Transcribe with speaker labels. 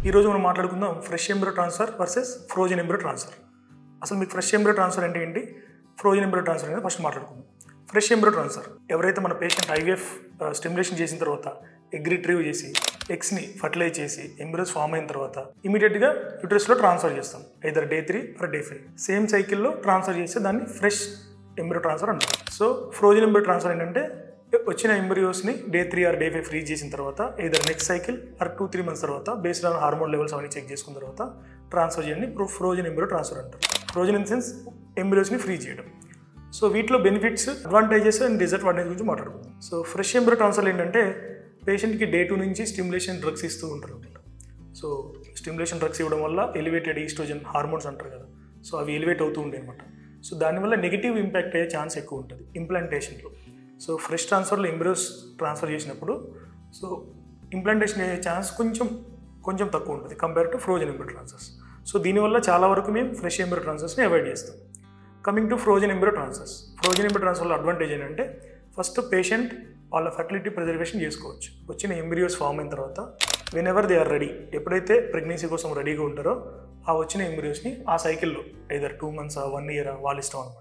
Speaker 1: ఈరోజు మనం మాట్లాడుకుందాం fresh embryo transfer versus frozen embryo transfer. అసలు మీకు ఫ్రెష్ ఎంబ్రో ట్రాన్స్ఫర్ అంటే ఏంటి, ఫ్రోజన్ ఎంబ్రో ట్రాన్స్ఫర్ అనేది ఫస్ట్ మాట్లాడుకుందాం. ఫ్రెష్ ఎంబ్రో ట్రాన్స్ఫర్ ఎవరైతే మన పేషెంట్ ఐవీఎఫ్ స్టిమ్యులేషన్ చేసిన తర్వాత ఎగ్ రిట్రీవ్ చేసి ఎగ్స్ని ఫర్టిలైజ్ చేసి ఎంబ్రోస్ ఫామ్ అయిన తర్వాత ఇమీడియట్గా యూట్రస్లో ట్రాన్స్ఫర్ చేస్తాం, either day 3 or day 5. Same సైకిల్లో ట్రాన్స్ఫర్ చేస్తే దాన్ని ఫ్రెష్ ఎంబ్రో ట్రాన్స్ఫర్ అంటారు. సో ఫ్రోజన్ ఎంబ్రో ట్రాన్స్ఫర్ ఏంటంటే వచ్చిన ఎంబ్రియోస్ని డే 3 ఆర్ డే 5 ఫ్రీజ్ చేసిన తర్వాత either next cycle or 2-3 months తర్వాత బేస్డ్ ఆన్ హార్మోన్ లెవెల్స్ అవన్నీ చెక్ చేసుకున్న తర్వాత ట్రాన్స్ఫర్ చేయండి. ఫ్రోజన్ ఎంబ్రో ట్రాన్స్ఫర్ అంటారు. ఫ్రోజన్ ఇన్ సెన్స్ ఎంబ్రియోస్ని ఫ్రీజ్ చేయడం. సో వీటిలో బెనిఫిట్స్, అడ్వాంటేజెస్ అండ్ డిసడ్వాంటేజ్ గురించి మాట్లాడుకుందాం. సో ఫ్రెష్ ఎంబ్రో ట్రాన్స్ఫర్ ఏంటంటే పేషెంట్కి డే 2 నుంచి స్టిమ్యులేషన్ డ్రగ్స్ ఇస్తూ ఉంటారు అనమాట. సో స్టిమ్యులేషన్ డ్రగ్స్ ఇవ్వడం వల్ల ఎలివేటెడ్ ఈస్ట్రోజన్ హార్మోన్స్ అంటారు కదా, సో అవి ఎలివేట్ అవుతూ ఉంటాయి అనమాట. సో దానివల్ల నెగిటివ్ ఇంపాక్ట్ అయ్యే ఛాన్స్ ఎక్కువ ఉంటుంది ఇంప్లాంటేషన్లో. సో ఫ్రెష్ ట్రాన్స్ఫర్లో ఎంబ్రియోస్ ట్రాన్స్ఫర్ చేసినప్పుడు సో ఇంప్లాంటేషన్ అయ్యే ఛాన్స్ కొంచెం తక్కువ ఉంటుంది compare to frozen embryo transfers. So దీనివల్ల చాలా వరకు మేము ఫ్రెష్ ఎంబ్రో ట్రాన్స్ఫర్స్ని అవాయిడ్ చేస్తాం. Coming to frozen embryo transfers. Frozen embryo ట్రాన్స్ఫర్లో అడ్వాంటేజ్ ఏంటంటే ఫస్ట్ పేషెంట్ వాళ్ళ ఫర్టిలిటీ ప్రిజర్వేషన్ చేసుకోవచ్చు. వచ్చిన ఎంబ్రియోస్ ఫామ్ అయిన తర్వాత whenever they are ready, ఎప్పుడైతే ప్రెగ్నెన్సీ కోసం రెడీగా ఉంటారో ఆ వచ్చిన ఎంబ్రియోస్ని ఆ సైకిల్లో either 2 months 1 year వాళ్ళ ఇష్టం అనమాట.